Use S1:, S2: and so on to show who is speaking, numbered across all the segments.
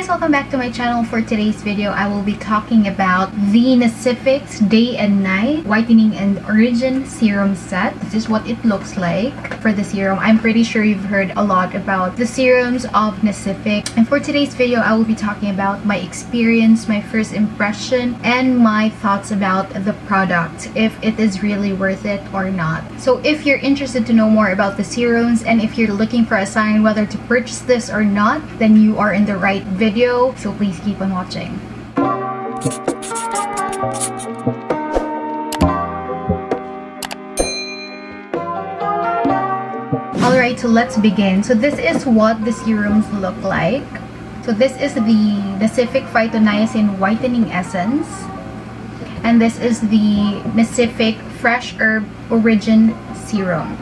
S1: guys, welcome back to my channel. For today's video, I will be talking about the Nacific's Day and Night Whitening and Origin Serum Set. This is what it looks like for the serum. I'm pretty sure you've heard a lot about the serums of Nacific. And for today's video, I will be talking about my experience, my first impression, and my thoughts about the product, if it is really worth it or not. So if you're interested to know more about the serums, and if you're looking for a sign whether to purchase this or not, then you are in the right video, so please keep on watching. Alright, so let's begin. So this is what the serums look like. So this is the Nacific Phyto Niacin Whitening Essence, and this is the Nacific Fresh Herb Origin Serum.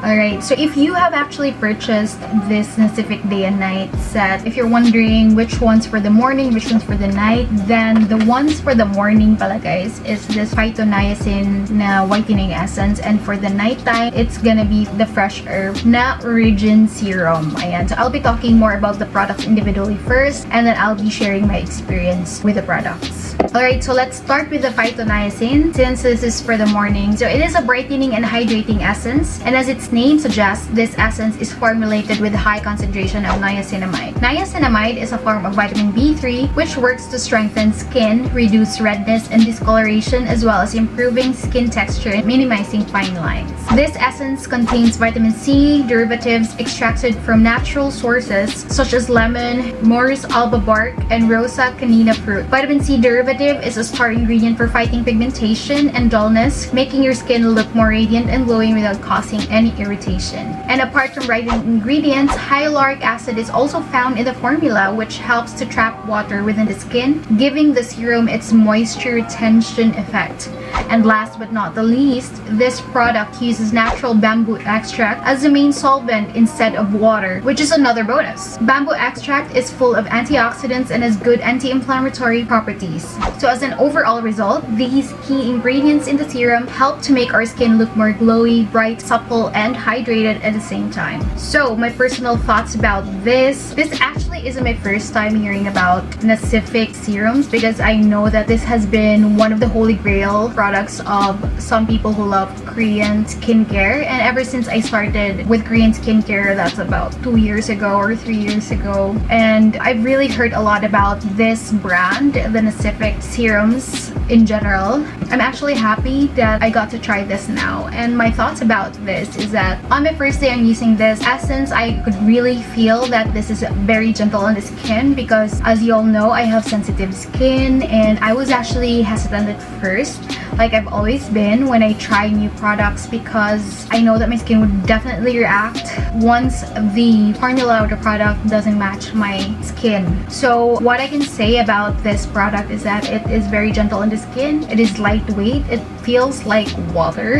S1: Alright, so if you have actually purchased this Nacific Day and Night set, if you're wondering which one's for the morning, which one's for the night, then the ones for the morning pala guys is this Phyto Niacin na Whitening Essence, and for the nighttime, it's gonna be the Fresh Herb na Origin Serum. Ayan, so I'll be talking more about the products individually first, and then I'll be sharing my experience with the products. Alright, so let's start with the Phyto Niacin, since this is for the morning. So it is a brightening and hydrating essence, and as its name suggests, this essence is formulated with a high concentration of niacinamide. Niacinamide is a form of vitamin B3 which works to strengthen skin, reduce redness and discoloration, as well as improving skin texture and minimizing fine lines. This essence contains vitamin C derivatives extracted from natural sources such as lemon, Morus alba bark, and Rosa canina fruit. Vitamin C derivative is a star ingredient for fighting pigmentation and dullness, making your skin look more radiant and glowing without causing any irritation. And apart from brightening ingredients, hyaluronic acid is also found in the formula, which helps to trap water within the skin, giving the serum its moisture retention effect. And last but not the least, this product uses natural bamboo extract as the main solvent instead of water, which is another bonus. Bamboo extract is full of antioxidants and has good anti-inflammatory properties. So as an overall result, these key ingredients in the serum help to make our skin look more glowy, bright, supple, and hydrated at the same time. So my personal thoughts about this actually isn't my first time hearing about Nacific serums, because I know that this has been one of the holy grail products of some people who love Korean skincare, and ever since I started with Korean skincare, that's about 2 years ago or 3 years ago, and I've really heard a lot about this brand, the Nacific serums in general. I'm actually happy that I got to try this now, and my thoughts about this is that on my first day on using this essence, I could really feel that this is very gentle on the skin, because as you all know, I have sensitive skin, and I was actually hesitant at first, like I've always been when I try new products, because I know that my skin would definitely react once the formula of the product doesn't match my skin. So what I can say about this product is that it is very gentle on the skin, it is lightweight, it feels like water,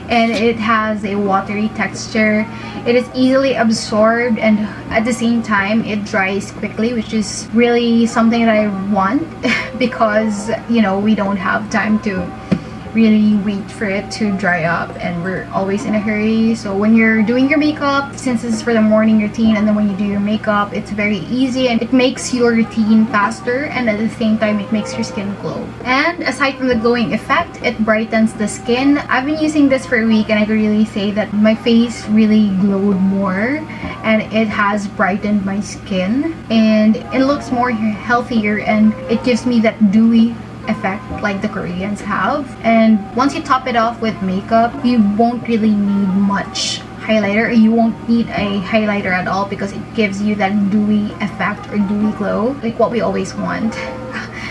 S1: and it has a watery texture. It is easily absorbed, and at the same time it dries quickly, which is really something that I want because, you know, we don't have time to really wait for it to dry up, and we're always in a hurry. So when you're doing your makeup, since this is for the morning routine, and then when you do your makeup, it's very easy and it makes your routine faster, and at the same time it makes your skin glow. And aside from the glowing effect, it brightens the skin. I've been using this for a week, and I could really say that my face really glowed more, and it has brightened my skin, and it looks more healthier, and it gives me that dewy effect like the Koreans have. And once you top it off with makeup, you won't really need much highlighter, or you won't need a highlighter at all, because it gives you that dewy effect or dewy glow, like what we always want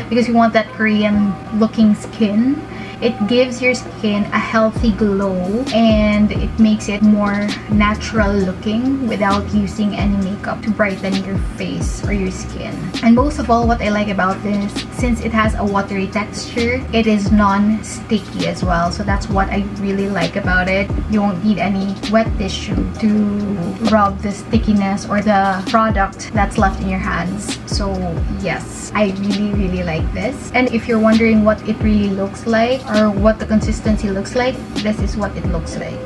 S1: because you want that Korean looking skin. It gives your skin a healthy glow, and it makes it more natural looking without using any makeup to brighten your face or your skin. And most of all, what I like about this, since it has a watery texture, it is non-sticky as well. So that's what I really like about it. You won't need any wet tissue to rub the stickiness or the product that's left in your hands. So yes, I really like this. And if you're wondering what it really looks like, or what the consistency looks like, this is what it looks like.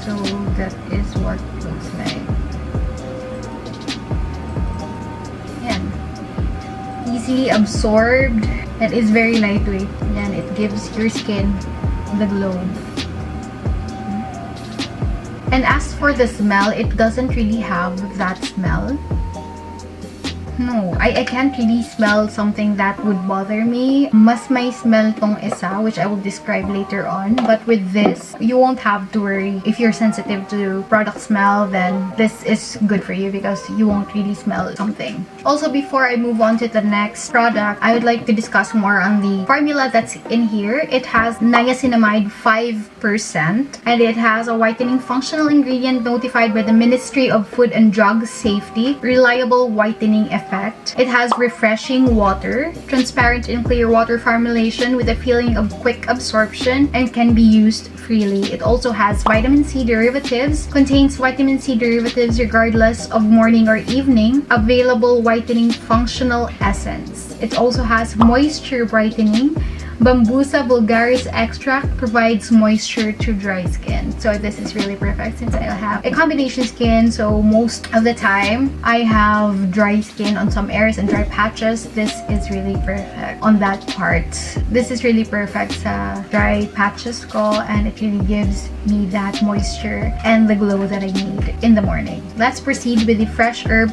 S1: So So that is what it looks like. Yan. Easily absorbed and is very lightweight. Yan, it gives your skin the glow. And as for the smell, it doesn't really have that smell. No, I can't really smell something that would bother me. Mas may smell tong isa, which I will describe later on. But with this, you won't have to worry. If you're sensitive to product smell, then this is good for you because you won't really smell something. Also, before I move on to the next product, I would like to discuss more on the formula that's in here. It has niacinamide 5%, and it has a whitening functional ingredient notified by the Ministry of Food and Drug Safety, reliable whitening effect. It has refreshing water, transparent and clear water formulation with a feeling of quick absorption, and can be used freely. It also has vitamin C derivatives, contains vitamin C derivatives regardless of morning or evening, available whitening functional essence. It also has moisture brightening. Bambusa vulgaris extract provides moisture to dry skin. So this is really perfect since I have a combination skin. So most of the time, I have dry skin on some areas and dry patches. This is really perfect on that part. This is really perfect sa dry patches ko, and it really gives me that moisture and the glow that I need in the morning. Let's proceed with the Fresh Herb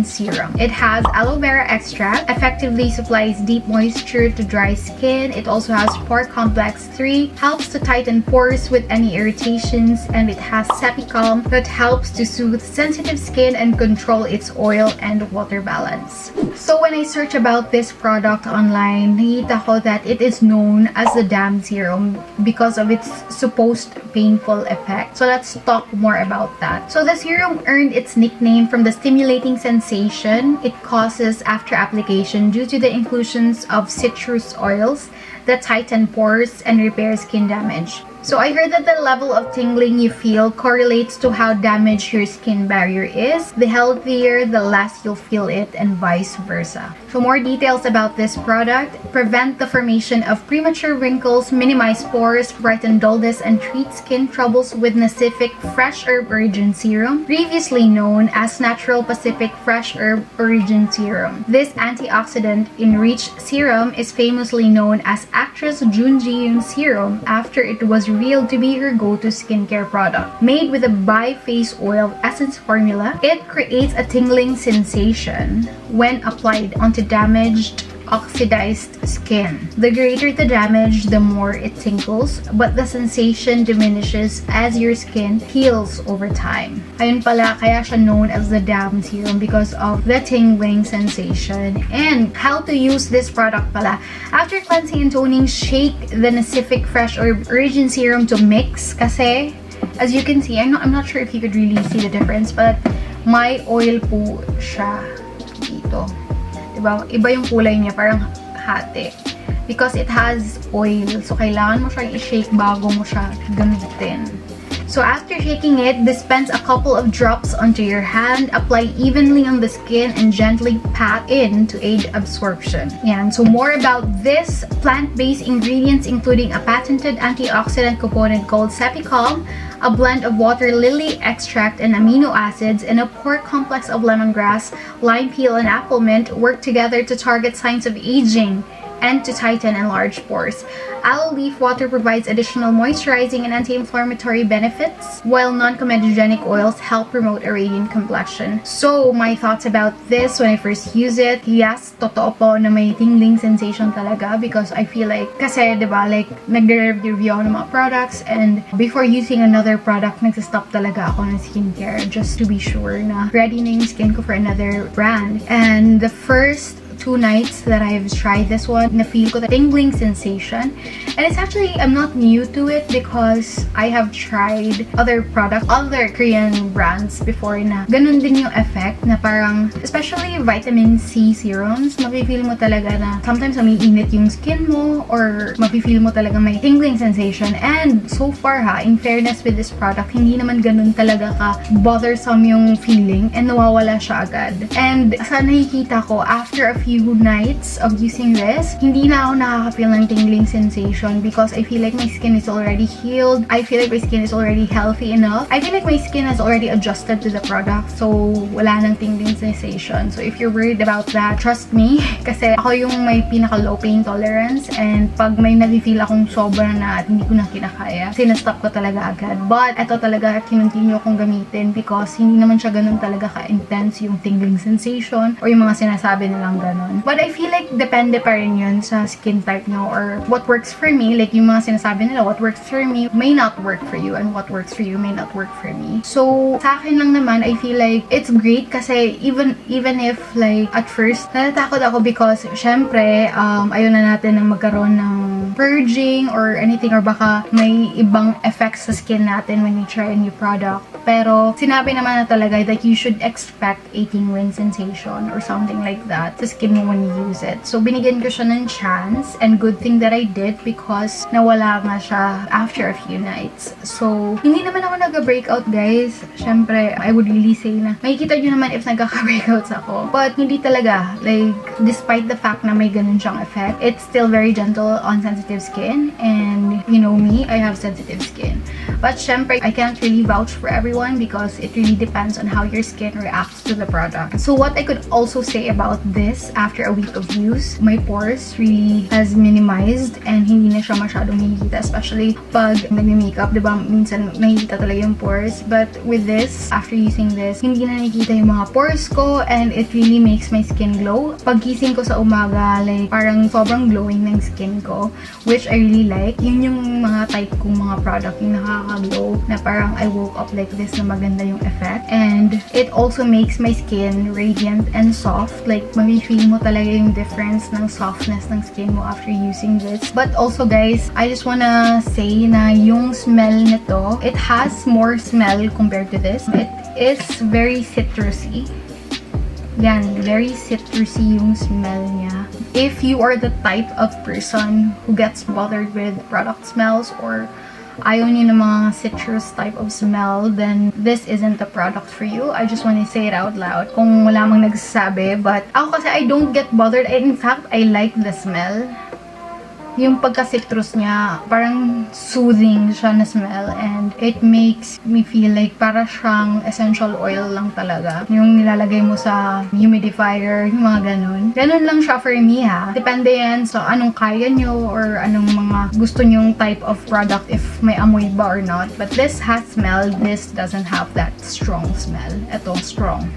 S1: Serum. It has aloe vera extract, effectively supplies deep moisture to dry skin. It also has pore complex 3, helps to tighten pores with any irritations, and it has Cepicalm that helps to soothe sensitive skin and control its oil and water balance. So when I search about this product online, nakita ko that it is known as the Damn Serum because of its supposed painful effect. So let's talk more about that. So the serum earned its nickname from the stimulating sensation it causes after application due to the inclusions of citrus oils that tighten pores and repair skin damage. So I heard that the level of tingling you feel correlates to how damaged your skin barrier is. The healthier, the less you'll feel it, and vice versa. For more details about this product, prevent the formation of premature wrinkles, minimize pores, brighten dullness, and treat skin troubles with Nacific Fresh Herb Serum, previously known as Natural Pacific Fresh Herb Serum. This antioxidant-enriched serum is famously known as Actress Jun Ji-yoon Serum after it was revealed to be her go-to skincare product. Made with a bi-phase oil essence formula, it creates a tingling sensation when applied onto damaged, oxidized skin. The greater the damage, the more it tingles, but the sensation diminishes as your skin heals over time. Ayun pala, kaya siya known as the Damn Serum because of the tingling sensation. And how to use this product pala. After cleansing and toning, shake the Nacific Fresh Herb Serum to mix kasi as you can see, I'm not sure if you could really see the difference, but may oil po siya dito. Diba? Iba yung kulay niya, parang hati. Because it has oil. So, kailangan mo siyang i-shake bago mo siya gamitin. So, after shaking it, dispense a couple of drops onto your hand, apply evenly on the skin, and gently pat in to aid absorption. Yan. So, more about this plant-based ingredients including a patented antioxidant component called Cepicalm, a blend of water lily extract and amino acids, and a pore complex of lemongrass, lime peel, and apple mint work together to target signs of aging and to tighten enlarged pores. Aloe leaf water provides additional moisturizing and anti-inflammatory benefits, while non-comedogenic oils help promote a radiant complexion. So, my thoughts about this when I first use it, yes, totoo po na may tingling sensation talaga because I feel like, kasi diba, like, nagre-review ako ng mga products and before using another product, nagsistop talaga ako ng skincare just to be sure na ready na yung skin ko for another brand. And the first 2 nights that I've tried this one, na-feel ko the tingling sensation. And it's actually, I'm not new to it because I have tried other products, other Korean brands before na ganun din yung effect na parang, especially vitamin C serums, mapifeel mo talaga na sometimes umiinit yung skin mo or mapifeel mo talaga may tingling sensation. And so far in fairness with this product, hindi naman ganun talaga ka bothersome yung feeling and nawawala siya agad. And sa nakikita ko, after a few few nights of using this, hindi na ako nakaka-feel ng tingling sensation because I feel like my skin is already healed. I feel like my skin is already healthy enough. I feel like my skin has already adjusted to the product, so wala nang tingling sensation. So if you're worried about that, trust me, kasi ako yung may pinaka-low pain tolerance, and pag may nafe-feel akong sobra na at hindi ko na kinakaya, sinastop ko talaga agad. But ito talaga kinontinue akong gamitin because hindi naman siya ganun talaga ka-intense yung tingling sensation or yung mga sinasabi nilang ganun. But I feel like depende pa rin yun sa skin type nyo or what works for me. Like yung mga sinasabi nila, what works for me may not work for you, and what works for you may not work for me. So sa akin lang naman, I feel like it's great kasi even if like at first natatakot ako because syempre ayaw na natin ng magkaroon ng purging or anything, or baka may ibang effects sa skin natin when we try a new product. Pero sinabi naman na talaga that you should expect a tingling sensation or something like that sa skin mo when you use it. So binigyan ko siya ng chance, and good thing that I did because nawala nga siya after a few nights. So hindi naman ako nag-breakout, guys. Syempre, I would really say na makikita nyo naman if nagkaka-breakouts ako. But hindi talaga. Like, despite the fact na may ganun siyang effect, it's still very gentle on sensitive skin. And you know me, I have sensitive skin. But syempre, I can't really vouch for everyone because it really depends on how your skin reacts to the product. So what I could also say about this after a week of use, my pores really has minimized and hindi na siya masyadong nakikita, especially pag nag-makeup, diba? Minsan nakikita talaga yung pores. But with this, after using this, hindi na nakikita yung mga pores ko, and it really makes my skin glow. Paggising ko sa umaga, like parang sobrang glowing ng skin ko, which I really like. Yun yung mga type kong mga product, yung nakaka-glow na parang I woke up like this na maganda yung effect. And it also makes my skin radiant and soft. Like, mami-feel mo talaga yung difference ng softness ng skin mo after using this. But also, guys, I just wanna say na yung smell nito, it has more smell compared to this. It is very citrusy. Yan, very citrusy yung smell niya. If you are the type of person who gets bothered with product smells or ayaw niyo ng mga citrus type of smell, then this isn't the product for you. I just want to say it out loud kung wala mang nagsasabi. But ako kasi I don't get bothered. In fact, I like the smell. Yung pagka-citrus niya, parang soothing siya na smell, and it makes me feel like para siyang essential oil lang talaga. Yung nilalagay mo sa humidifier, yung mga ganun. Ganun lang siya for me, ha. Depende yan sa anong kaya nyo or anong mga gusto nyong type of product, if may amoy ba or not. But this has smell. This doesn't have that strong smell. Ito, strong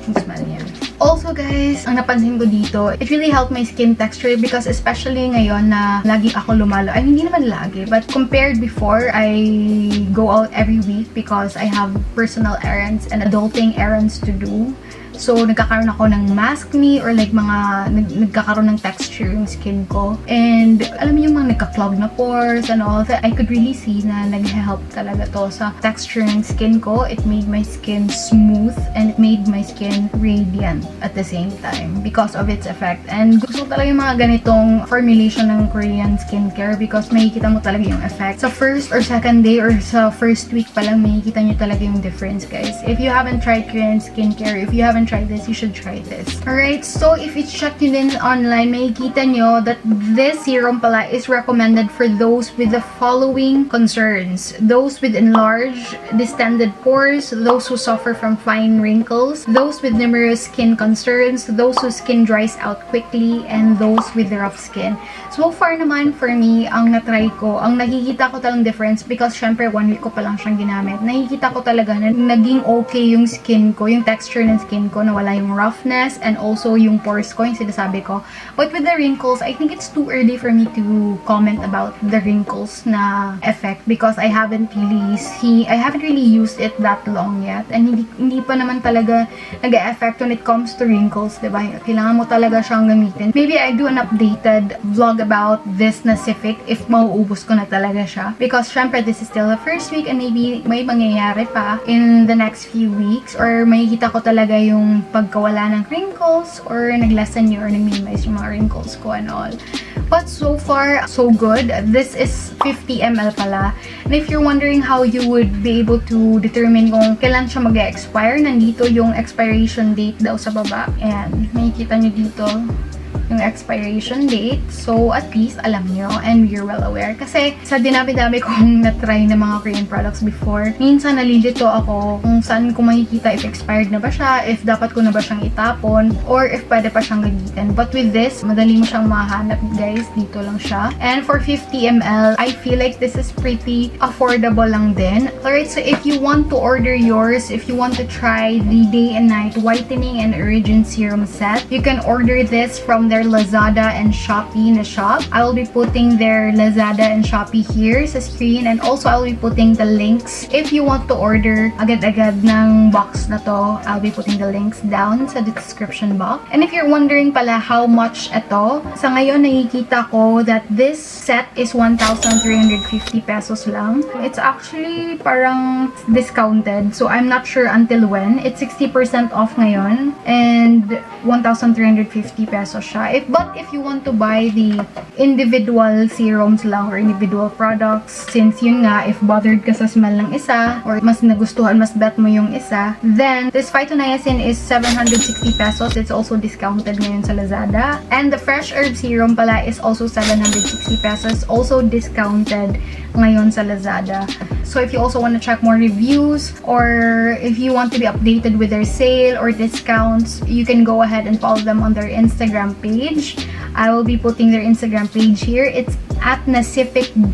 S1: yung smell niya. Also, guys, ang napansin ko dito, it really helped my skin texture because especially ngayon na lagi ako lumalo. Ay, hindi naman lagi, but compared before, I go out every week because I have personal errands and adulting errands to do. So, nagkakaroon ako ng mask me or like mga nagkakaroon ng texture yung skin ko. And alam mo yung mga nagka-clog na pores and all that, I could really see na nag-help talaga to sa texture ng skin ko. It made my skin smooth and it made my skin radiant at the same time because of its effect. And gusto ko talaga yung mga ganitong formulation ng Korean skincare because makikita mo talaga yung effect. Sa first or second day or sa first week pa lang, makikita nyo talaga yung difference, guys. If you haven't tried Korean skincare, if you haven't tried this, you should try this. Alright, so if you check nyo din online, makikita nyo that this serum pala is recommended for those with the following concerns. Those with enlarged, distended pores, those who suffer from fine wrinkles, those with numerous skin concerns, those whose skin dries out quickly, and those with rough skin. So far naman, for me, ang natry ko, ang nakikita ko talang difference because syempre 1 week ko pa lang siyang ginamit. Nakikita ko talaga na naging okay yung skin ko, yung texture ng skin ko, nawala yung roughness, and also yung pores ko, yung sinasabi ko. But with the wrinkles, I think it's too early for me to comment about the wrinkles na effect because I haven't really used it that long yet, and hindi pa naman talaga nag-e-effect when it comes to wrinkles, diba? Kailangan mo talaga siyang gamitin. Maybe I do an updated vlog about this Nacific if mauubos ko na talaga siya because syempre this is still the first week and maybe may mangyayari pa in the next few weeks or makikita ko talaga yung pagkawala ng wrinkles or naglessen nyo or nag-minimize yung mga wrinkles ko and all. But so far, so good. This is 50 ml pala. And if you're wondering how you would be able to determine kung kailan siya mag-expire, nandito yung expiration date daw sa baba. And makikita nyo dito. yung expiration date. So, at least, alam nyo and you're well aware. Kasi, sa dinami-dami kong na-try na mga Korean products before, minsan nalilito ako kung saan ko makikita if expired na ba siya, if dapat ko na ba siyang itapon, or if pwede pa siyang gamitin. But with this, madali mo siyang mahanap, guys. Dito lang siya. And for 50 ml, I feel like this is pretty affordable lang din. Alright, so if you want to order yours, if you want to try the Day and Night Whitening and Origin Serum set, you can order this from their Lazada and Shopee na shop. I will be putting their Lazada and Shopee here sa screen, and also I will be putting the links. If you want to order agad-agad ng box na to, I'll be putting the links down sa description box. And if you're wondering pala how much ito, sa ngayon nakikita ko that this set is 1,350 pesos lang. It's actually parang discounted, so I'm not sure until when. It's 60% off ngayon, and 1,350 pesos siya. But if you want to buy the individual serums lang or individual products, since yun nga, if bothered ka sa smell ng isa, or mas nagustuhan, mas bet mo yung isa, then this Phytoniacin is 760 pesos. It's also discounted ngayon sa Lazada. And the Fresh Herb Serum pala is also 760 pesos, also discounted ngayon sa Lazada. So if you also want to check more reviews, or if you want to be updated with their sale or discounts, you can go ahead and follow them on their Instagram page. I will be putting their Instagram page here. It's at nacific.th.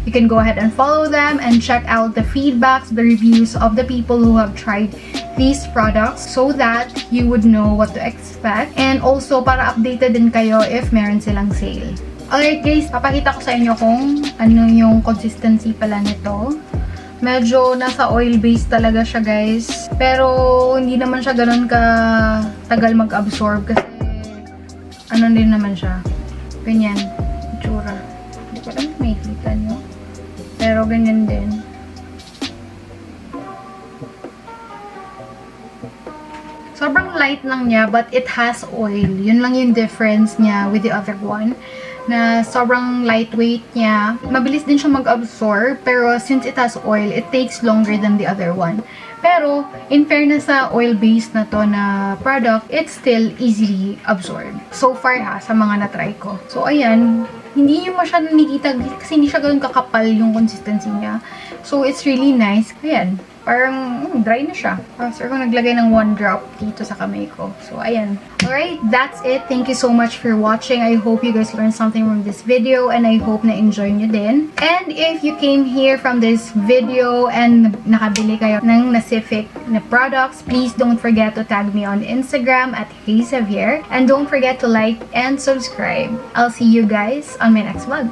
S1: You can go ahead and follow them and check out the feedbacks, the reviews of the people who have tried these products, so that you would know what to expect, and also para updated din kayo if meron silang sale. Alright guys, papakita ko sa inyo kung ano yung consistency pala nito. Medyo nasa oil base talaga siya, guys. Pero hindi naman siya ganun ka tagal mag-absorb, kasi ano din naman siya. Ganyan, itsura. Hindi ko alam kung makikita nyo. Pero ganyan din. Sobrang light lang niya, but it has oil. Yun lang yung difference niya with the other one. Na sobrang lightweight niya. Mabilis din siya mag-absorb, pero since it has oil, it takes longer than the other one. Pero, in fairness sa oil-based na to na product, it's still easily absorbed. So far ha, sa mga na-try ko. So, ayan. Hindi nyo masyadong nakikita kasi hindi siya ganun kakapal yung consistency niya. So, it's really nice. Ayan. Parang dry na siya. After ko naglagay ng 1 drop dito sa kamay ko. So, ayan. Alright, that's it. Thank you so much for watching. I hope you guys learned something from this video, and I hope na-enjoy nyo din. And if you came here from this video and nakabili kayo ng Nacific na products, please don't forget to tag me on Instagram at HeyXavier. And don't forget to like and subscribe. I'll see you guys on my next vlog.